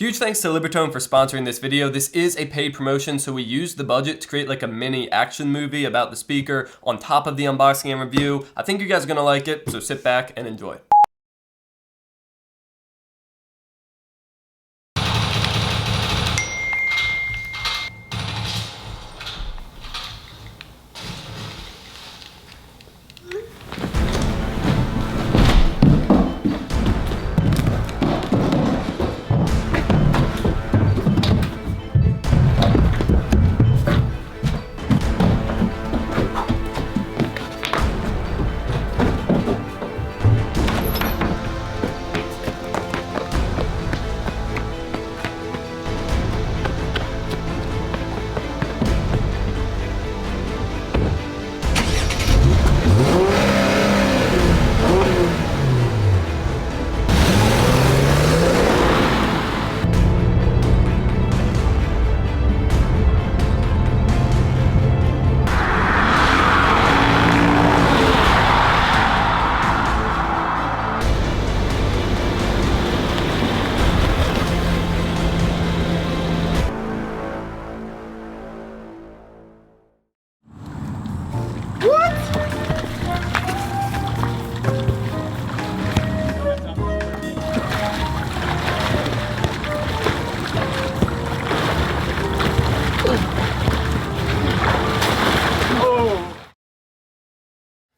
Huge thanks to Libratone for sponsoring this video. This is a paid promotion, so we used the budget to create like a mini action movie about the speaker on top of the unboxing and review. I think you guys are gonna like it, so sit back and enjoy.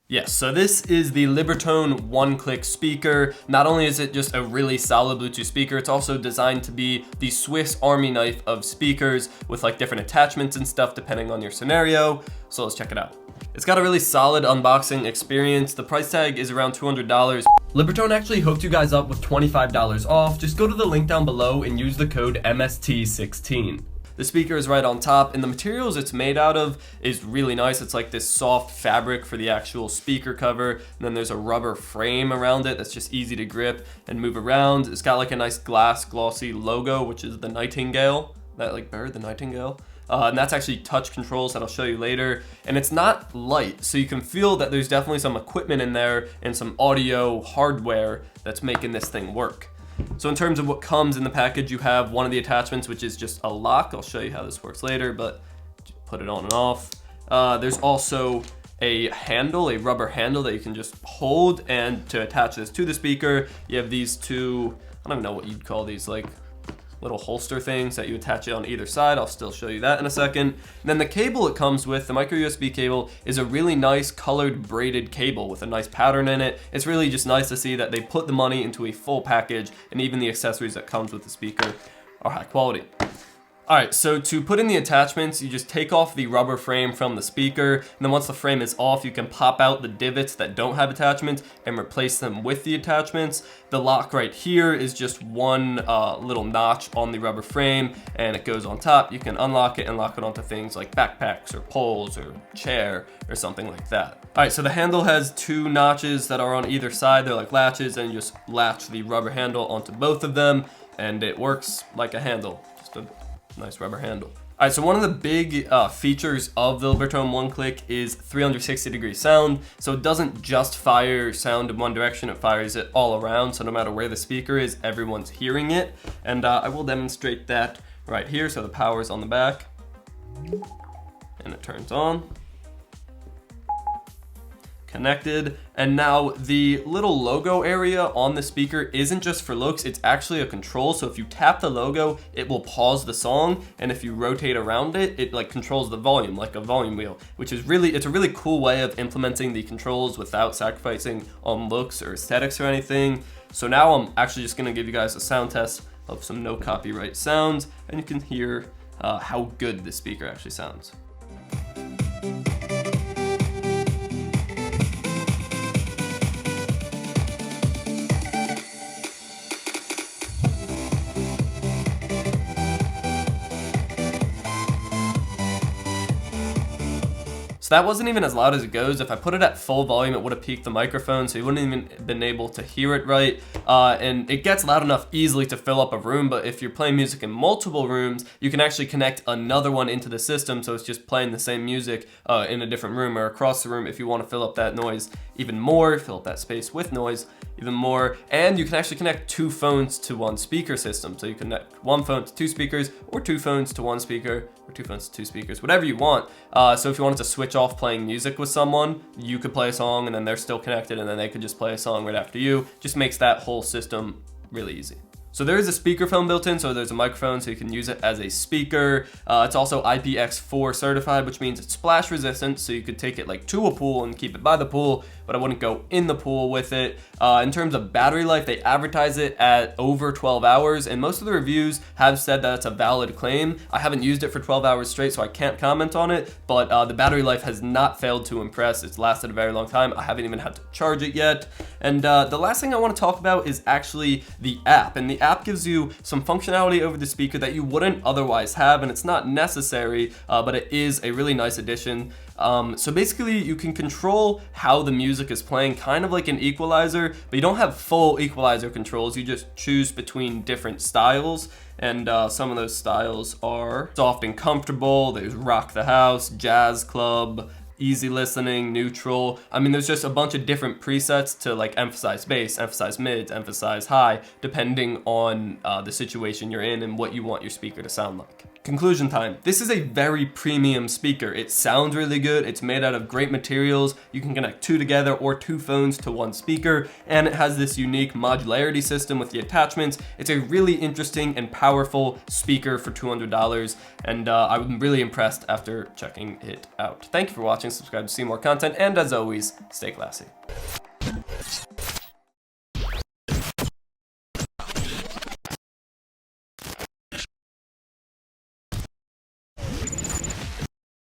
Yes, so this is the Libratone one-click speaker. Not only is it just a really solid Bluetooth speaker, it's also designed to be the Swiss Army knife of speakers with like different attachments and stuff depending on your scenario. So let's check it out. It's got a really solid unboxing experience. The price tag is around $200. Libratone actually hooked you guys up with $25 off. Just go to the link down below and use the code MST16. The speaker is right on top, and the materials it's made out of is really nice. It's like this soft fabric for the actual speaker cover, and then there's a rubber frame around it that's just easy to grip and move around. It's got like a nice glass glossy logo, which is the nightingale, that like bird, the nightingale. And that's actually touch controls that I'll show you later. And it's not light, so you can feel that there's definitely some equipment in there and some audio hardware that's making this thing work. So in terms of what comes in the package, you have one of the attachments, which is just a lock. I'll show you how this works later, but put it on and off. There's also a handle, a rubber handle that you can just hold, and to attach this to the speaker, you have these two, I don't know what you'd call these, like little holster things that you attach it on either side. I'll still show you that in a second. And then the cable it comes with, the micro USB cable, is a really nice colored braided cable with a nice pattern in it. It's really just nice to see that they put the money into a full package, and even the accessories that comes with the speaker are high quality. All right, so to put in the attachments, you just take off the rubber frame from the speaker, and then once the frame is off, you can pop out the divots that don't have attachments and replace them with the attachments. The lock right here is just one little notch on the rubber frame, and it goes on top. You can unlock it and lock it onto things like backpacks or poles or chair or something like that. All right, so the handle has two notches that are on either side. They're like latches, and you just latch the rubber handle onto both of them, and it works like a handle, just a nice rubber handle. All right, so one of the big features of the Libratone one-click is 360-degree sound. So it doesn't just fire sound in one direction, it fires it all around. So no matter where the speaker is, everyone's hearing it. And I will demonstrate that right here. So the power is on the back, and it turns on. Connected, and now the little logo area on the speaker isn't just for looks, it's actually a control. So if you tap the logo, it will pause the song, and if you rotate around it, it like controls the volume like a volume wheel, which is it's a really cool way of implementing the controls without sacrificing on looks or aesthetics or anything. So now I'm actually just gonna give you guys a sound test of some no copyright sounds, and you can hear how good this speaker actually sounds. So that wasn't even as loud as it goes. If I put it at full volume, it would have peaked the microphone, so you wouldn't even been able to hear it right. And it gets loud enough easily to fill up a room, but if you're playing music in multiple rooms, you can actually connect another one into the system, so it's just playing the same music in a different room or across the room if you want to fill up that noise even more, fill up that space with noise even more. And you can actually connect 2 phones to 1 speaker system. So you connect 1 phone to 2 speakers, or 2 phones to 1 speaker, or 2 phones to 2 speakers, whatever you want. So if you wanted to switch off playing music with someone, you could play a song and then they're still connected, and then they could just play a song right after you. Just makes that whole system really easy. So there is a speakerphone built in, so there's a microphone, so you can use it as a speaker. It's also IPX4 certified, which means it's splash resistant, so you could take it like to a pool and keep it by the pool, but I wouldn't go in the pool with it. In terms of battery life, they advertise it at over 12 hours, and most of the reviews have said that it's a valid claim. I haven't used it for 12 hours straight, so I can't comment on it, but the battery life has not failed to impress. It's lasted a very long time. I haven't even had to charge it yet. And the last thing I want to talk about is actually the app, and the app gives you some functionality over the speaker that you wouldn't otherwise have, and it's not necessary, but it is a really nice addition. So basically you can control how the music is playing, kind of like an equalizer, but you don't have full equalizer controls. You just choose between different styles, and some of those styles are soft and comfortable. There's rock the house, jazz club, easy listening, neutral. I mean, there's just a bunch of different presets to like emphasize bass, emphasize mids, emphasize high, depending on the situation you're in and what you want your speaker to sound like. Conclusion time. This is a very premium speaker. It sounds really good. It's made out of great materials. You can connect 2 together or 2 phones to 1 speaker, and it has this unique modularity system with the attachments. It's a really interesting and powerful speaker for $200, and I'm really impressed after checking it out. Thank you for watching. Subscribe to see more content, and as always, stay classy.